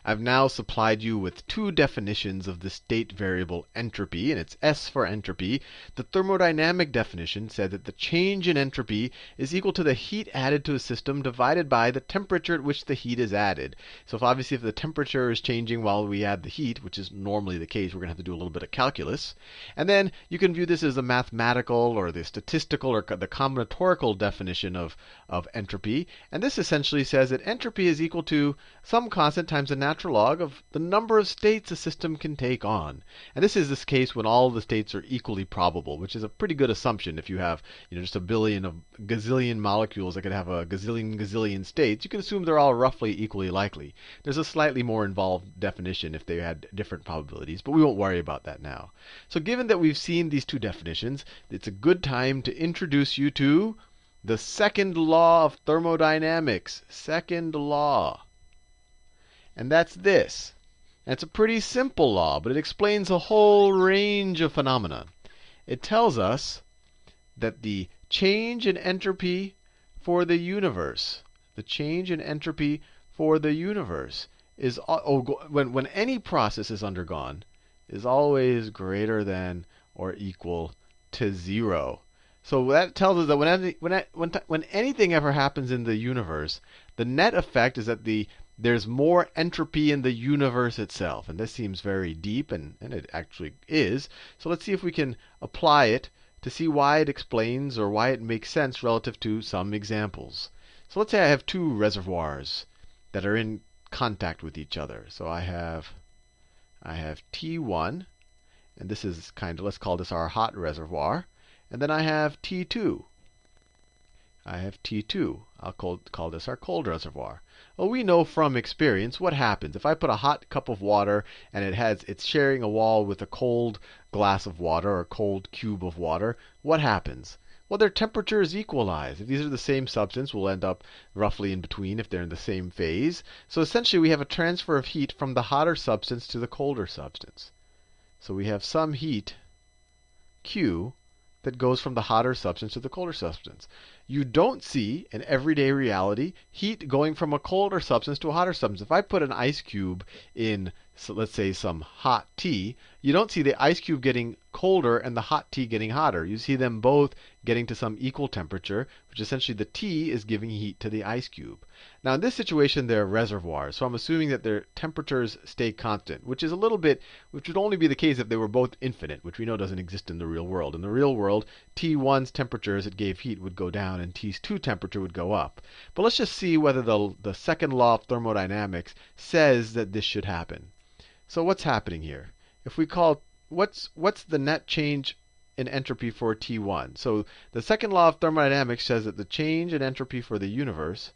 I've now supplied you with two definitions of the state variable entropy, and it's S for entropy. The thermodynamic definition said that the change in entropy is equal to the heat added to a system divided by the temperature at which the heat is added. So if the temperature is changing while we add the heat, which is normally the case, we're going to have to do a little bit of calculus. And then you can view this as the mathematical or the statistical or the combinatorial definition of entropy. And this essentially says that entropy is equal to some constant times the natural log of the number of states a system can take on. And this is this case when all the states are equally probable, which is a pretty good assumption. If you have just a gazillion molecules that could have a gazillion states, you can assume they're all roughly equally likely. There's a slightly more involved definition if they had different probabilities, but we won't worry about that now. So given that we've seen these two definitions, it's a good time to introduce you to the second law of thermodynamics. Second law. And that's this. And it's a pretty simple law, but it explains a whole range of phenomena. It tells us that the change in entropy for the universe, is when any process is undergone, is always greater than or equal to 0. So that tells us that when anything ever happens in the universe, the net effect is that there's more entropy in the universe itself. And this seems very deep, and it actually is. So let's see if we can apply it to see why it explains or why it makes sense relative to some examples. So let's say I have two reservoirs that are in contact with each other. So I have T1, and this is let's call this our hot reservoir. And then I have T2. I'll call this our cold reservoir. Well, we know from experience what happens. If I put a hot cup of water and it's sharing a wall with a cold glass of water or a cold cube of water, what happens? Well, their temperatures equalize. If these are the same substance, we'll end up roughly in between if they're in the same phase. So essentially, we have a transfer of heat from the hotter substance to the colder substance. So we have some heat, Q, that goes from the hotter substance to the colder substance. You don't see, in everyday reality, heat going from a colder substance to a hotter substance. If I put an ice cube in, let's say, some hot tea, you don't see the ice cube getting colder and the hot tea getting hotter. You see them both getting to some equal temperature, which essentially the tea is giving heat to the ice cube. Now, in this situation, they're reservoirs. So I'm assuming that their temperatures stay constant, which would only be the case if they were both infinite, which we know doesn't exist in the real world. In the real world, T1's temperature as it gave heat would go down, and T2 temperature would go up. But let's just see whether the second law of thermodynamics says that this should happen. So what's happening here? If we call what's the net change in entropy for T1? So the second law of thermodynamics says that the change in entropy for the universe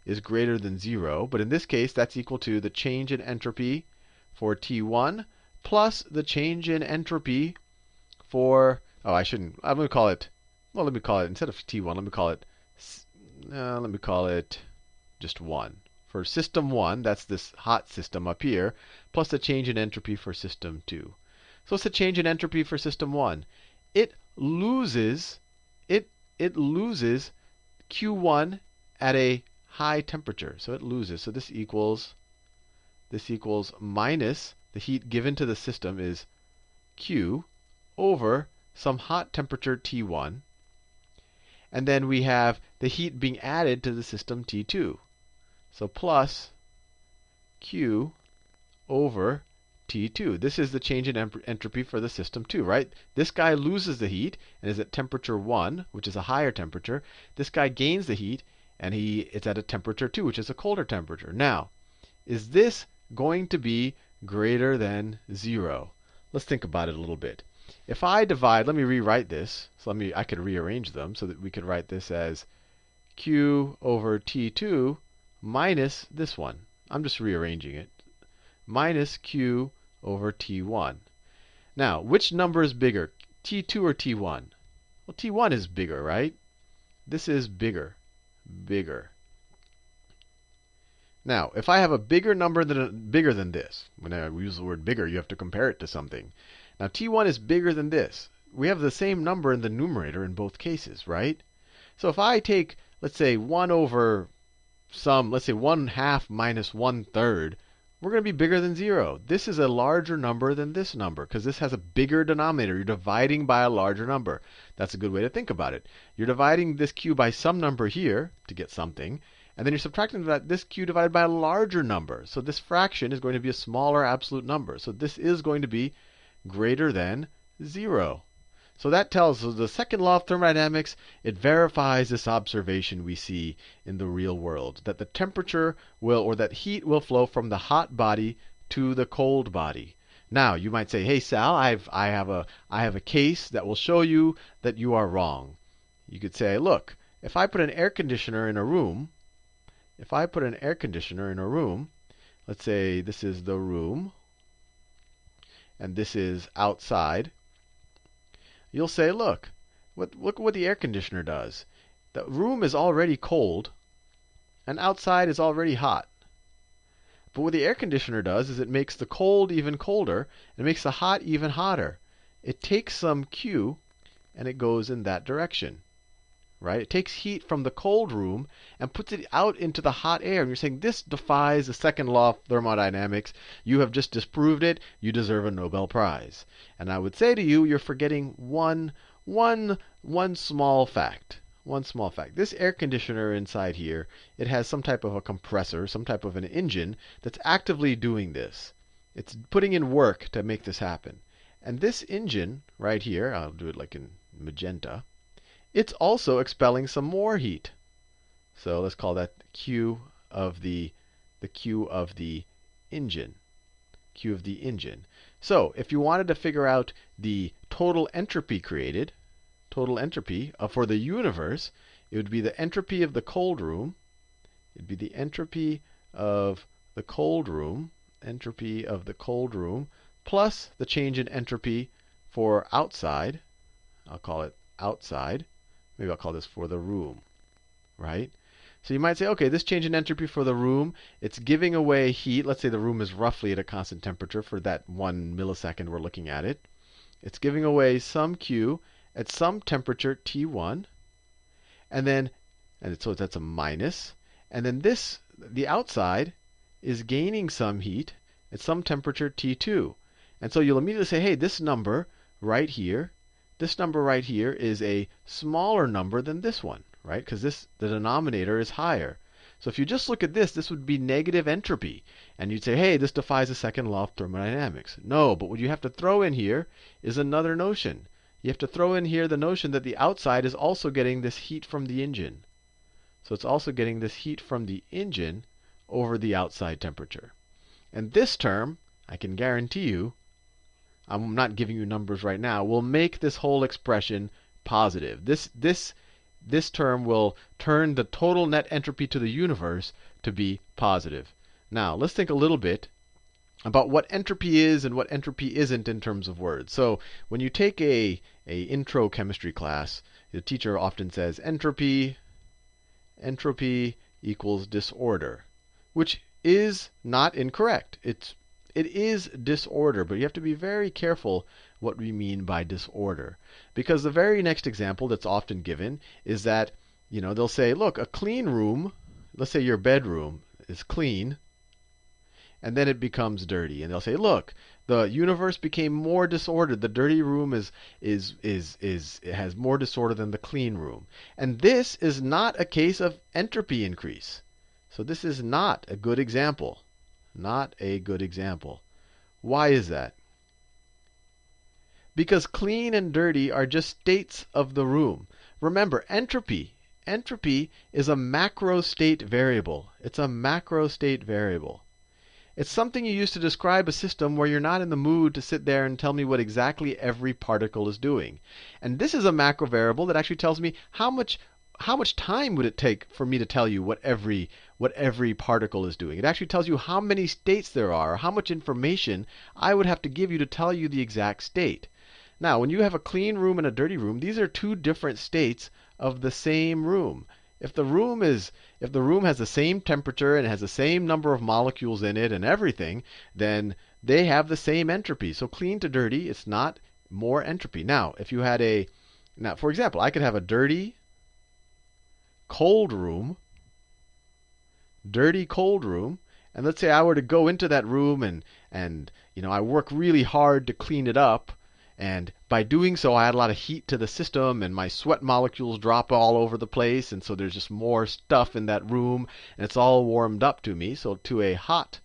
is greater than 0. But in this case, that's equal to the change in entropy for T1 plus the change in entropy for, instead of T1, let me call it just 1. For system 1, that's this hot system up here, plus the change in entropy for system 2. So what's the change in entropy for system 1? It loses Q1 at a high temperature. So it loses. So this equals minus the heat given to the system is Q over some hot temperature T1. And then we have the heat being added to the system T2. So plus Q over T2. This is the change in entropy for the system 2, right? This guy loses the heat and is at temperature 1, which is a higher temperature. This guy gains the heat, and it's at a temperature 2, which is a colder temperature. Now, is this going to be greater than 0? Let's think about it a little bit. If I divide, let me rewrite this. So I could rearrange them so that we could write this as Q over T2 minus this one. I'm just rearranging it. Minus Q over T1. Now, which number is bigger, T2 or T1? Well, T1 is bigger, right? This is bigger. Now, if I have a bigger number bigger than this, when I use the word bigger, you have to compare it to something. Now, T1 is bigger than this. We have the same number in the numerator in both cases, right? So if I take, let's say, 1 over let's say 1/2 minus 1/3 we're going to be bigger than 0. This is a larger number than this number because this has a bigger denominator. You're dividing by a larger number. That's a good way to think about it. You're dividing this q by some number here to get something, and then you're subtracting this q divided by a larger number. So this fraction is going to be a smaller absolute number. So this is going to be greater than 0. So that tells us the second law of thermodynamics, it verifies this observation we see in the real world, that the temperature will, or that heat will flow from the hot body to the cold body. Now, you might say, hey, Sal, I have a case that will show you that you are wrong. You could say, look, if I put an air conditioner in a room, let's say this is the room, and this is outside. You'll say, look what the air conditioner does. The room is already cold, and outside is already hot. But what the air conditioner does is it makes the cold even colder, and it makes the hot even hotter. It takes some Q, and it goes in that direction. Right? It takes heat from the cold room and puts it out into the hot air. And you're saying this defies the second law of thermodynamics. You have just disproved it. You deserve a Nobel Prize. And I would say to you, you're forgetting one small fact. One small fact. This air conditioner inside here, it has some type of a compressor, some type of an engine that's actively doing this. It's putting in work to make this happen. And this engine right here, I'll do it like in magenta, it's also expelling some more heat. So let's call that Q of the Q of the engine. Q of the engine. So if you wanted to figure out the total entropy created, total entropy for the universe, it would be the entropy of the cold room. It'd be the entropy of the cold room, plus the change in entropy for outside. I'll call it outside. Maybe I'll call this for the room, right? So you might say, okay, this change in entropy for the room, it's giving away heat. Let's say the room is roughly at a constant temperature for that 1 millisecond we're looking at it. It's giving away some Q at some temperature T1, so that's a minus. And then the outside is gaining some heat at some temperature T2. And so you'll immediately say, hey, this number right here is a smaller number than this one, right? Because the denominator is higher. So if you just look at this, this would be negative entropy. And you'd say, hey, this defies the second law of thermodynamics. No, but what you have to throw in here is another notion. You have to throw in here the notion that the outside is also getting this heat from the engine. So it's also getting this heat from the engine over the outside temperature. And this term, I can guarantee you, I'm not giving you numbers right now, will make this whole expression positive. This term will turn the total net entropy to the universe to be positive. Now, let's think a little bit about what entropy is and what entropy isn't in terms of words. So when you take a intro chemistry class, the teacher often says entropy equals disorder, which is not incorrect. It is disorder, but you have to be very careful what we mean by disorder. Because the very next example that's often given is that, they'll say, look, a clean room, let's say your bedroom is clean, and then it becomes dirty. And they'll say, look, the universe became more disordered. The dirty room it has more disorder than the clean room. And this is not a case of entropy increase. So this is not a good example. Not a good example. Why is that? Because clean and dirty are just states of the room. Remember, entropy is a macro state variable. It's a macro state variable. It's something you use to describe a system where you're not in the mood to sit there and tell me what exactly every particle is doing. And this is a macro variable that actually tells me how much time would it take for me to tell you what every particle is doing. It actually tells you how many states there are, or how much information I would have to give you to tell you the exact state. Now, when you have a clean room and a dirty room, these are two different states of the same room. If the room has the same temperature and has the same number of molecules in it and everything, then they have the same entropy. So clean to dirty, it's not more entropy. Now, if you had for example, I could have a dirty cold room, And let's say I were to go into that room and I work really hard to clean it up. And by doing so, I add a lot of heat to the system, and my sweat molecules drop all over the place. And so there's just more stuff in that room, and it's all warmed up to me. So to a hot,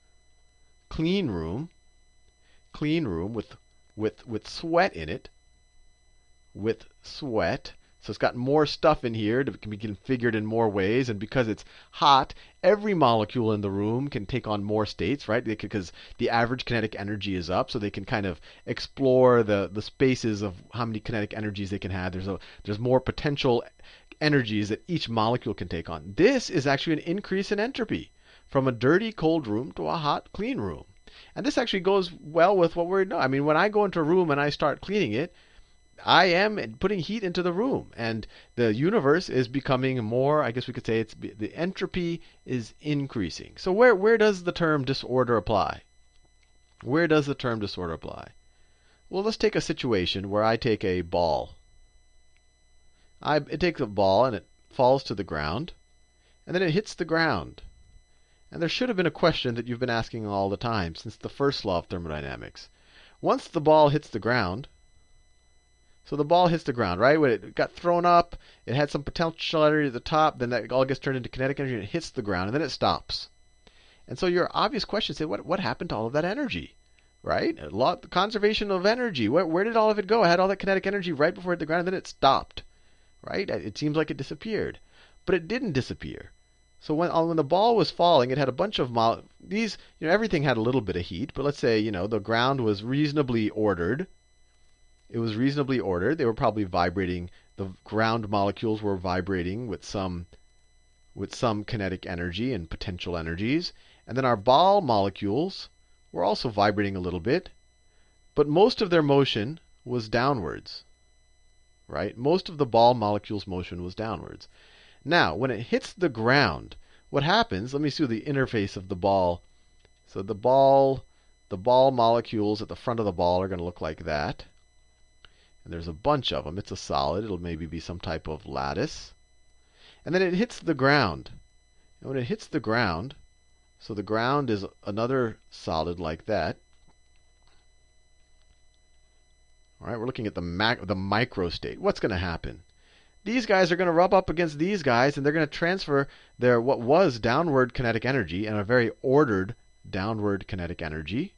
clean room with sweat in it, with sweat. So it's got more stuff in here that can be configured in more ways. And because it's hot, every molecule in the room can take on more states, right? Because the average kinetic energy is up, so they can kind of explore the spaces of how many kinetic energies they can have. There's more potential energies that each molecule can take on. This is actually an increase in entropy from a dirty, cold room to a hot, clean room. And this actually goes well with what we're doing. I mean, when I go into a room and I start cleaning it, I am putting heat into the room, and the universe is becoming more, I guess we could say the entropy is increasing. So where does the term disorder apply? Where does the term disorder apply? Well, let's take a situation where I take a ball. It takes a ball and it falls to the ground, and then it hits the ground. And there should have been a question that you've been asking all the time since the first law of thermodynamics. Once the ball hits the ground, so the ball hits the ground, right? When it got thrown up, it had some potential energy at the top, then that all gets turned into kinetic energy and it hits the ground, and then it stops. And so your obvious question is, what happened to all of that energy? Right? Conservation of energy. Where did all of it go? I had all that kinetic energy right before it hit the ground, and then it stopped. Right? It seems like it disappeared. But it didn't disappear. So when the ball was falling, it had a bunch of everything had a little bit of heat, but let's say, the ground was reasonably ordered. It was reasonably ordered. They were probably vibrating. The ground molecules were vibrating with some kinetic energy and potential energies. And then our ball molecules were also vibrating a little bit, but most of their motion was downwards. Right? Most of the ball molecules' motion was downwards. Now, when it hits the ground, what happens? Let me see the interface of the ball. So the ball molecules at the front of the ball are going to look like that. And there's a bunch of them. It's a solid. It'll maybe be some type of lattice. And then it hits the ground. And when it hits the ground, so the ground is another solid like that. All right, we're looking at the microstate. What's going to happen? These guys are going to rub up against these guys, and they're going to transfer their what was downward kinetic energy and a very ordered downward kinetic energy.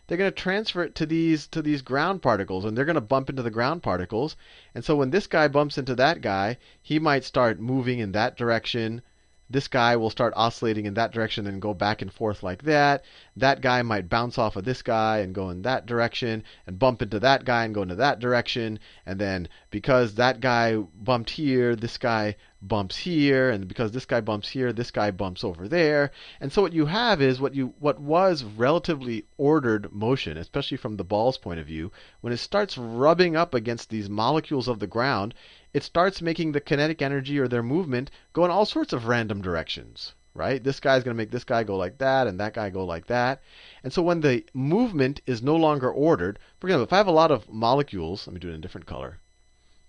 They're going to transfer it to these ground particles, and they're going to bump into the ground particles. And so when this guy bumps into that guy, he might start moving in that direction. This guy will start oscillating in that direction and go back and forth like that. That guy might bounce off of this guy and go in that direction and bump into that guy and go into that direction. And then because that guy bumped here, this guy bumps here. And because this guy bumps here, this guy bumps over there. And so what you have is what was relatively ordered motion, especially from the ball's point of view, when it starts rubbing up against these molecules of the ground, it starts making the kinetic energy or their movement go in all sorts of random directions, right? This guy's going to make this guy go like that and that guy go like that. And so when the movement is no longer ordered, for example, if I have a lot of molecules, let me do it in a different color.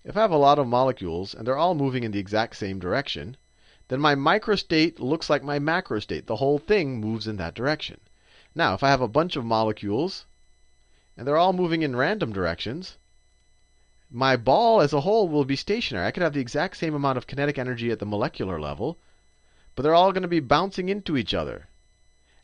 If I have a lot of molecules and they're all moving in the exact same direction, then my microstate looks like my macrostate. The whole thing moves in that direction. Now, if I have a bunch of molecules and they're all moving in random directions, my ball as a whole will be stationary. I could have the exact same amount of kinetic energy at the molecular level, but they're all going to be bouncing into each other.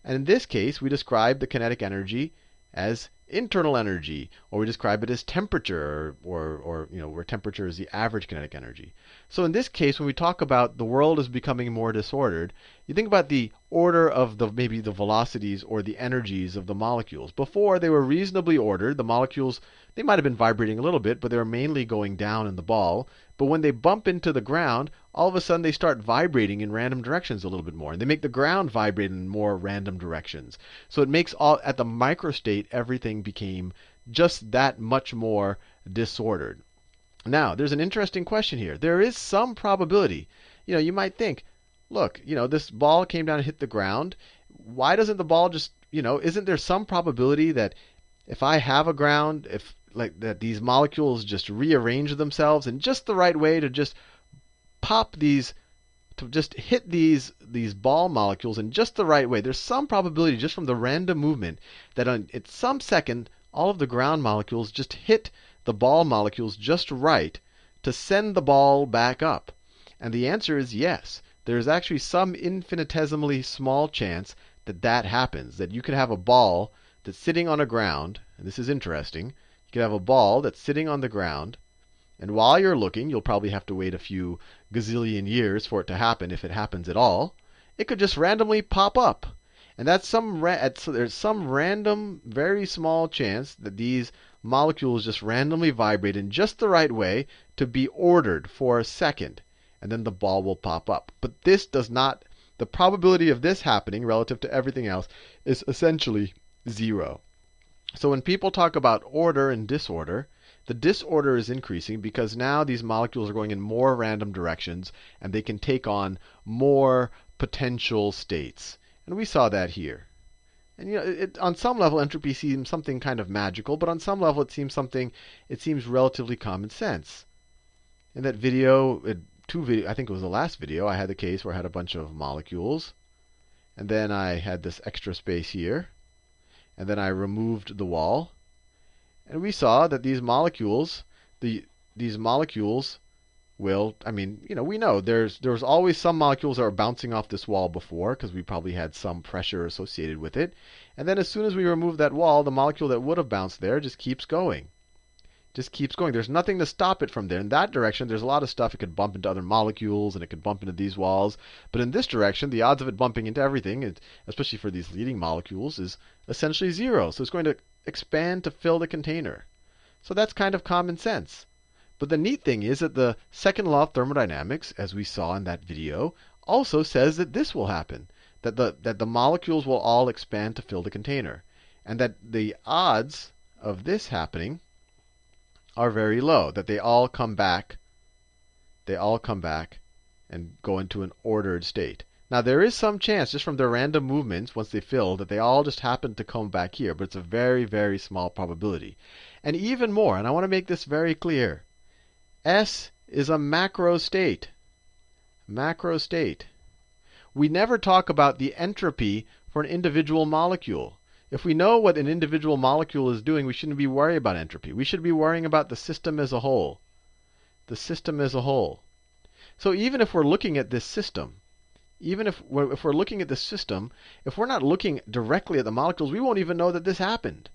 And in this case, we describe the kinetic energy as internal energy, or we describe it as temperature, or where temperature is the average kinetic energy. So in this case, when we talk about the world is becoming more disordered, you think about the order of maybe the velocities or the energies of the molecules. Before, they were reasonably ordered. The molecules, they might have been vibrating a little bit, but they were mainly going down in the ball. But when they bump into the ground, all of a sudden they start vibrating in random directions a little bit more. And they make the ground vibrate in more random directions. So it makes at the microstate, everything became just that much more disordered. Now, there's an interesting question here. There is some probability. You might think, look, this ball came down and hit the ground. Why doesn't the ball just, isn't there some probability that if I have a ground, that these molecules just rearrange themselves in just the right way to just pop these to just hit these ball molecules in just the right way. There's some probability just from the random movement that at some second all of the ground molecules just hit the ball molecules just right to send the ball back up. And the answer is yes. There's actually some infinitesimally small chance that that happens, that you could have a ball that's sitting on a ground, and this is interesting. You could have a ball that's sitting on the ground, and while you're looking, you'll probably have to wait a few gazillion years for it to happen, if it happens at all. It could just randomly pop up. And that's there's some random, very small chance that these molecules just randomly vibrate in just the right way to be ordered for a second. And then the ball will pop up. But this does not, the probability of this happening relative to everything else is essentially 0. So when people talk about order and disorder, the disorder is increasing because now these molecules are going in more random directions and they can take on more potential states. And we saw that here. And on some level, entropy seems something kind of magical, but on some level, it seems relatively common sense. In that video, I think it was the last video, I had the case where I had a bunch of molecules, and then I had this extra space here, and then I removed the wall. And we saw that these molecules will, we know there's always some molecules that are bouncing off this wall before because we probably had some pressure associated with it. And then as soon as we remove that wall, the molecule that would have bounced there just keeps going. Just keeps going. There's nothing to stop it from there. In that direction, there's a lot of stuff. It could bump into other molecules and it could bump into these walls. But in this direction, the odds of it bumping into everything, especially for these leading molecules, is essentially 0. So it's going to expand to fill the container. So that's kind of common sense. But the neat thing is that the second law of thermodynamics, as we saw in that video, also says that this will happen, that the molecules will all expand to fill the container, and that the odds of this happening are very low, that they all come back and go into an ordered state. Now there is some chance just from their random movements once they fill that they all just happen to come back here, but it's a very, very small probability. And even more, and I want to make this very clear, S is a macro state. Macro state. We never talk about the entropy for an individual molecule. If we know what an individual molecule is doing, we shouldn't be worried about entropy. We should be worrying about the system as a whole. The system as a whole. So even if we're looking at this system, if we're looking at this system, if we're not looking directly at the molecules, we won't even know that this happened.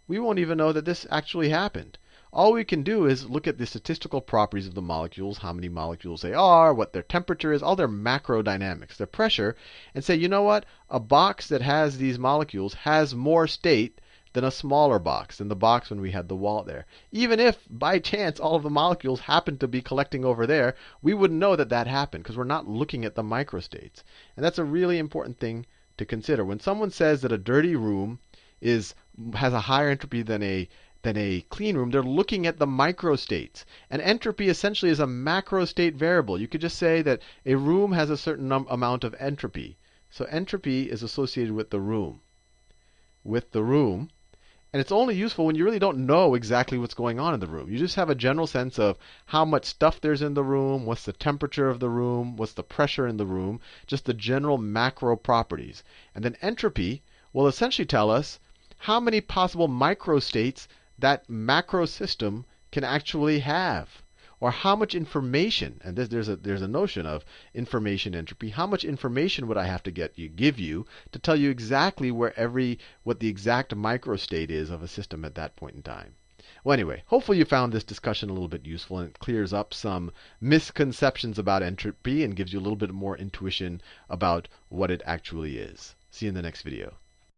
We won't even know that this actually happened. All we can do is look at the statistical properties of the molecules, how many molecules they are, what their temperature is, all their macro dynamics, their pressure, and say, you know what? A box that has these molecules has more state than a smaller box, than the box when we had the wall there. Even if, by chance, all of the molecules happened to be collecting over there, we wouldn't know that that happened because we're not looking at the microstates. And that's a really important thing to consider. When someone says that a dirty room has a higher entropy than a clean room, they're looking at the microstates. And entropy essentially is a macro state variable. You could just say that a room has a certain amount of entropy. So entropy is associated with the room. And it's only useful when you really don't know exactly what's going on in the room. You just have a general sense of how much stuff there's in the room, what's the temperature of the room, what's the pressure in the room, just the general macro properties. And then entropy will essentially tell us how many possible microstates that macro system can actually have, or how much information, and there's a notion of information entropy, how much information would I have to give you to tell you exactly what the exact microstate is of a system at that point in time. Well, anyway, hopefully you found this discussion a little bit useful and it clears up some misconceptions about entropy and gives you a little bit more intuition about what it actually is. See you in the next video.